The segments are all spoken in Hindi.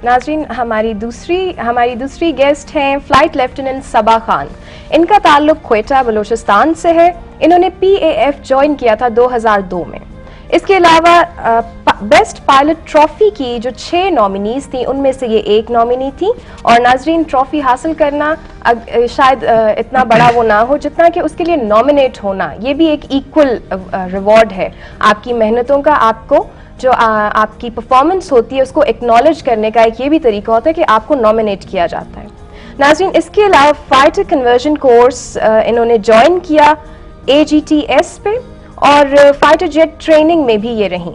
नाज़रीन, हमारी दूसरी गेस्ट हैं फ्लाइट लेफ्टिनेंट सबा खान। इनका ताल्लुक क्वेटा बलूचिस्तान से है। इन्होंने PAF ज्वाइन किया था 2002 में। इसके अलावा बेस्ट पायलट ट्रॉफी की जो 6 नॉमिनीज थी उनमें से ये एक नॉमिनी थी। और नाज़रीन, ट्रॉफी हासिल करना शायद इतना बड़ा वो ना हो जितना कि उसके लिए नॉमिनेट होना, ये भी एक इक्वल रिवॉर्ड है आपकी मेहनतों का। आपको जो आपकी परफॉर्मेंस होती है उसको एक्नॉलेज करने का एक ये भी तरीका होता है कि आपको नॉमिनेट किया जाता है। नाज़रीन, इसके अलावा फाइटर कन्वर्जन कोर्स इन्होंने ज्वाइन किया AGTS पे और फाइटर जेट ट्रेनिंग में भी ये रहीं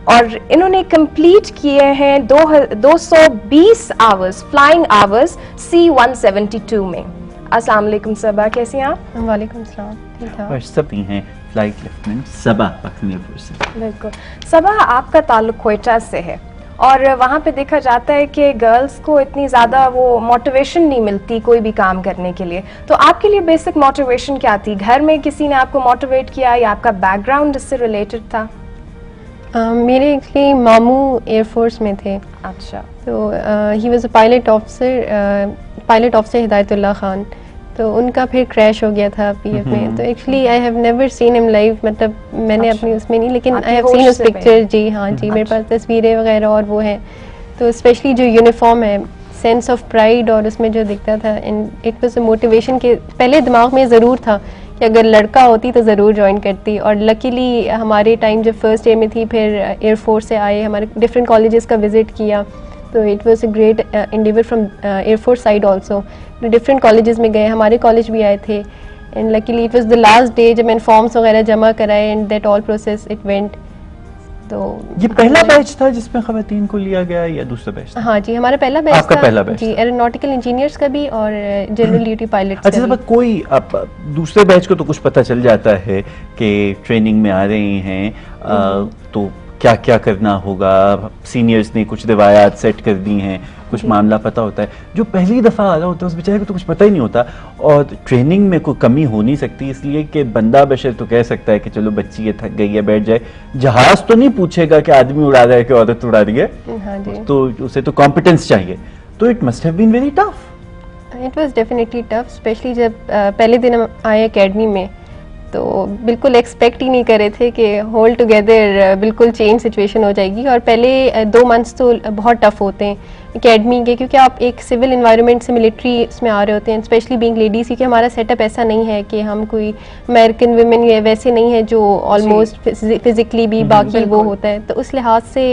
और इन्होंने कंप्लीट किए हैं 220 आवर्स फ्लाइंग आवर्स C-172 में। अस्सलाम वालेकुम सबा, कैसी हैं आप? वालेकुम सलाम, ठीक ठाक। सब हैं फ्लाइट लेफ्टिनेंट सबा पाकिस्तान एयरफोर्स से। बिल्कुल। सबा, आपका ताल्लुक क्वेटा से है और वहाँ पे देखा जाता है कि गर्ल्स को इतनी ज़्यादा वो मोटिवेशन नहीं मिलती कोई भी काम करने के लिए, तो आपके लिए बेसिक मोटिवेशन क्या थी? घर में किसी ने आपको मोटिवेट किया या आपका बैकग्राउंड इससे रिलेटेड था? मेरे एक्चुअली मामू एयरफोर्स में थे। अच्छा। तो he was a pilot officer Hidayatullah Khan. तो उनका फिर क्रैश हो गया था PF में। तो actually I have never seen him live, मतलब मैंने अपनी उसमें नहीं, लेकिन आई हैव सीन उस पिक्चर। जी हाँ जी, मेरे पास तस्वीरें वगैरह और वो हैं। तो स्पेशली जो यूनिफॉर्म है, सेंस ऑफ प्राइड और उसमें जो दिखता था, and it was a motivation के पहले दिमाग में ज़रूर था कि अगर लड़का होती तो ज़रूर ज्वाइन करती। और लकीली हमारे टाइम जब फर्स्ट ईयर में थी, फिर एयरफोर्स से आए, हमारे डिफरेंट कॉलेजेस का विज़िट किया। तो it was a great Endeavour from air force side also. Different colleges में गए, हमारे कॉलेज भी आए थे, and luckily it was the last day जब मैंने फॉर्म्स वगैरह जमा कराए and that all process it went. तो ये पहला बैच था जिसमें खवातीन को लिया गया या दूसरा बैच था? हाँ जी, हमारा पहला बैच आपका था। पहला बैच जी, एरोनॉटिकल इंजीनियर्स का भी और जनरल ड्यूटी पायलट का अच्छा भी। सब कोई दूसरे बैच को तो कुछ पता चल जाता है कि ट्रेनिंग में आ रहे हैं, तो क्या क्या करना होगा, सीनियर्स ने कुछ रिवायात सेट कर दी हैं, कुछ मामला पता होता है। जो पहली दफ़ा आ रहा होता है उस बेचारे को तो कुछ पता ही नहीं होता, और ट्रेनिंग में कोई कमी हो नहीं सकती, इसलिए कि बंदा बशर तो कह सकता है कि चलो बच्ची ये थक गई है बैठ जाए। जहाज तो नहीं पूछेगा कि आदमी उड़ा रहा है कि औरत उड़ा रही है। हाँ जी। तो उसे तो कॉम्पिटेंस चाहिए। तो it must have been very tough. It was definitely tough, specially जब पहले दिन हम आए एकेडमी में, तो बिल्कुल एक्सपेक्ट ही नहीं कर रहे थे कि होल टुगेदर बिल्कुल चेंज सिचुएशन हो जाएगी। और पहले 2 मंथ्स तो बहुत टफ होते हैं एकेडमी के, क्योंकि आप एक सिविल इन्वायरमेंट से मिलिट्री उसमें आ रहे होते हैं, स्पेशली बीइंग लेडीज़, क्योंकि हमारा सेटअप ऐसा नहीं है कि हम कोई अमेरिकन वुमेन या वैसे नहीं है जो ऑलमोस्ट फिजिकली भी बाकी वो होता है। तो उस लिहाज से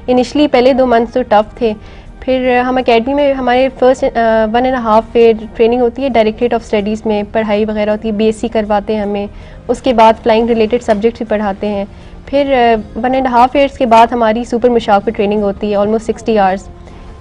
इनिशली पहले 2 मंथ्स तो टफ थे। फिर हम एकेडमी में हमारे फर्स्ट 1.5 ईयर ट्रेनिंग होती है, डायरेक्टरेट ऑफ स्टडीज़ में पढ़ाई वगैरह होती है, BSc करवाते हैं हमें, उसके बाद फ्लाइंग रिलेटेड सब्जेक्ट्स भी पढ़ाते हैं। फिर 1.5 ईयर्स के बाद हमारी सुपर मुशाक पे ट्रेनिंग होती है, ऑलमोस्ट 60 आवर्स।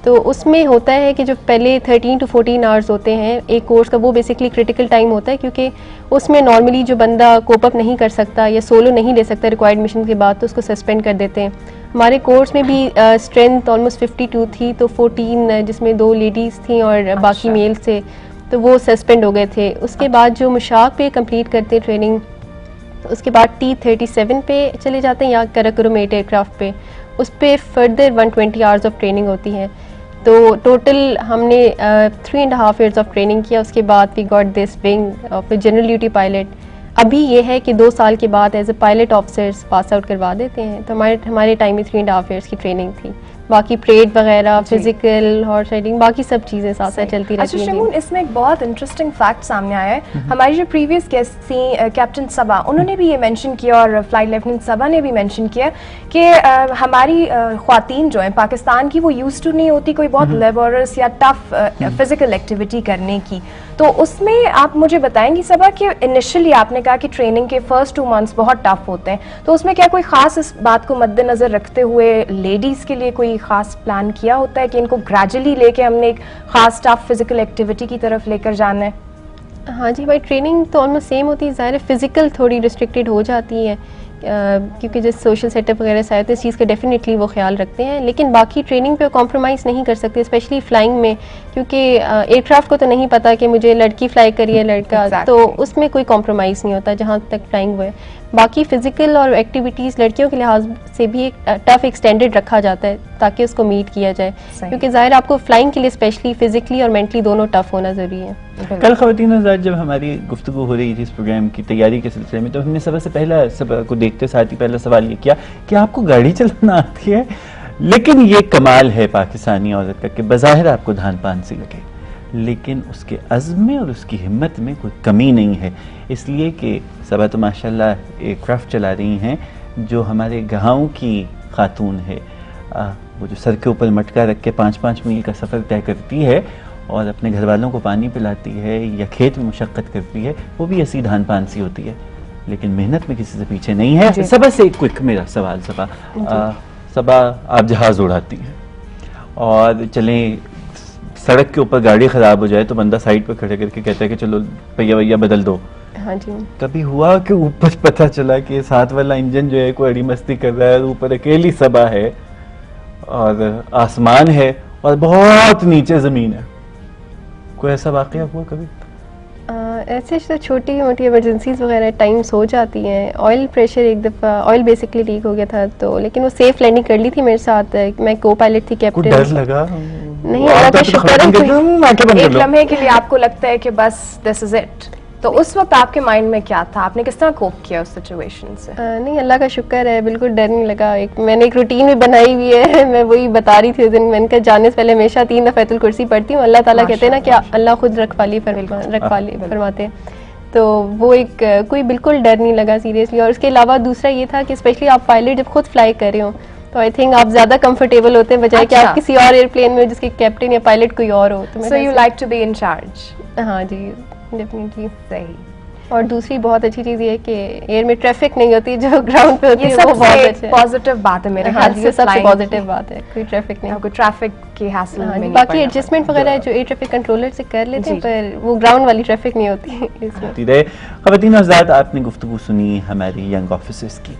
तो उसमें होता है कि जो पहले 13 to 14 आवर्स होते हैं एक कोर्स का, वो बेसिकली क्रिटिकल टाइम होता है, क्योंकि उसमें नॉर्मली जो बंदा कोप अप नहीं कर सकता या सोलो नहीं ले सकता रिक्वायर्ड मिशन के बाद, तो उसको सस्पेंड कर देते हैं। हमारे कोर्स में भी स्ट्रेंथ ऑलमोस्ट 52 थी, तो 14 जिसमें 2 लेडीज़ थी और बाकी मेल्स थे, तो वो सस्पेंड हो गए थे। उसके बाद जो मुशाक पे कंप्लीट करते ट्रेनिंग, तो उसके बाद T-37 पे चले जाते हैं या कराकोरम 8 एयरक्राफ्ट पे, उस पर फर्दर 120 आवर्स ऑफ ट्रेनिंग होती है। तो टोटल हमने 3.5 ईयर्स ऑफ ट्रेनिंग किया। उसके बाद we got this wing of general duty pilot. अभी ये है कि 2 साल के बाद as a pilot officers pass out करवा देते हैं। तो हमारे टाइम में 3.5 ईयर्स की ट्रेनिंग थी, बाकी परेड वगैरह, फिजिकल, हॉर्स राइडिंग, बाकी सब चीज़ें साथ साथ चलती रहती हैं। अच्छा, इसमें एक बहुत इंटरेस्टिंग फैक्ट सामने आया है। हमारी जो प्रीवियस गेस्ट थी कैप्टन सबा, उन्होंने भी ये मेंशन किया और फ्लाइट लेफ्टिनेंट सबा ने भी मेंशन किया कि हमारी ख्वातीन जो हैं पाकिस्तान की, वो यूज्ड टू नहीं होती कोई बहुत लेबोरस या टफ फिजिकल एक्टिविटी करने की। तो उसमें आप मुझे बताएंगी सबा कि इनिशियली आपने कहा कि ट्रेनिंग के फर्स्ट 2 मंथ्स बहुत टफ होते हैं, तो उसमें क्या कोई ख़ास इस बात को मद्देनज़र रखते हुए लेडीज़ के लिए कोई ख़ास प्लान किया होता है कि इनको ग्रेजुअली लेके हमने एक ख़ास टफ फिजिकल एक्टिविटी की तरफ लेकर जाना है? हाँ जी भाई, ट्रेनिंग तो ऑलमोस्ट सेम होती है, ज़ाहिर फिजिकल थोड़ी रिस्ट्रिक्टेड हो जाती है क्योंकि जो सोशल सेटअप वगैरह से आए तो इस चीज़ का डेफिनेटली वो ख्याल रखते हैं, लेकिन बाकी ट्रेनिंग पे कॉम्प्रोमाइज़ नहीं कर सकते, स्पेशली फ्लाइंग में, क्योंकि एयरक्राफ्ट को तो नहीं पता कि मुझे लड़की फ्लाई करिए लड़का, तो उसमें कोई कॉम्प्रोमाइज़ नहीं होता जहाँ तक फ्लाइंग हुए। बाकी फ़िज़िकल और एक्टिविटीज़ लड़कियों के लिहाज से भी एक टफ एक स्टैंडर्ड रखा जाता है ताकि उसको मीट किया जाए, क्योंकि ज़ाहिर आपको फ्लाइंग के लिए स्पेशली फ़िज़िकली और मेंटली दोनों टफ होना ज़रूरी है। कल ख़वातीन हज़रात जब हमारी गुफ्तगू हो रही थी इस प्रोग्राम की तैयारी के सिलसिले में, तो हमने सबसे पहला सब को देखते साथ ही पहला सवाल ये किया कि आपको गाड़ी चलाना आती है? लेकिन ये कमाल है पाकिस्तानी औरत का कि बज़ाहिर आपको धान पान सी लगे, लेकिन उसके अज़्म में और उसकी हिम्मत में कोई कमी नहीं है। इसलिए कि सबा तो माशाल्लाह एयरक्राफ्ट चला रही हैं जो हमारे गाँव की खातून है, वो जो सर के ऊपर मटका रख के 5-5 मील का सफ़र तय करती है और अपने घर वालों को पानी पिलाती है या खेत में मुशक्क़त करती है, वो भी ऐसी धान पान सी होती है, लेकिन मेहनत में किसी से पीछे नहीं है। सबा से एक क्विक मेरा सवाल, सबा आप जहाज़ उड़ाती हैं और चलें सड़क के ऊपर गाड़ी ख़राब हो जाए तो बंदा साइड पर खड़े करके कहता है कि चलो पहिया वैया बदल दो। हाँ जी। कभी हुआ कि ऊपर पता चला कि साथ वाला इंजन जो है कोई अड़ी मस्ती कर रहा है, ऊपर अकेली सबा है और आसमान है और बहुत नीचे ज़मीन है, कोई ऐसा वाक़या हुआ कभी? ऐसे तो छोटी मोटी इमरजेंसीज वगैरह टाइम्स हो जाती हैं। ऑयल प्रेशर एक दफ़ा ऑयल बेसिकली लीक हो गया था, तो लेकिन वो सेफ लैंडिंग कर ली थी मेरे साथ। मैं को पायलट थी, कैप्टन। डर लगा? नहीं, अल्लाह का शुक्र है। एक लम्हे के लिए आपको लगता है कि बस दिस इज इट, तो उस वक्त आपके माइंड में क्या था? आपने किस तरह कोप किया उस सिचुएशन से? नहीं, अल्लाह का शुक्र है, बिल्कुल डर नहीं लगा। मैंने एक रूटीन भी बनाई हुई है, मैं वही बता रही थी उस दिन। मैंने कहा जाने से पहले हमेशा 3 दफ़ा आयतुल कुर्सी पढ़ती हूँ। अल्लाह ताला कहते हैं ना कि अल्लाह खुद रखवाली फरमाते हैं, तो वो एक कोई बिल्कुल डर नहीं लगा सीरियसली। और उसके अलावा दूसरा ये था कि स्पेशली आप पायलट जब खुद फ्लाई कर रहे हो तो आई थिंक आप ज्यादा कंफर्टेबल होते हैं बजाय कि आप किसी और एयरप्लेन में जिसके कैप्टन या पायलट कोई और हो। So you like to be in charge? हाँ जी, डेफिनेटली। सही। और दूसरी बहुत अच्छी चीज़ ये है कि एयर में ट्रैफिक नहीं होती जो ग्राउंड पे होती है, वो बहुत अच्छा है। पॉजिटिव बात है मेरे ख्याल से, सबसे पॉजिटिव बात है, कोई ट्रैफिक नहीं, कोई ट्रैफिक की हासिल में नहीं। बाकी एडजस्टमेंट वगैरह जो एयर ट्रैफिक कंट्रोलर से कर लेते हैं, पर वो ग्राउंड वाली ट्रैफिक नहीं होती इसमें। ख़वातीन हज़रात, आपने गुफ्तगू सुनी हमारी यंग ऑफिसर्स की।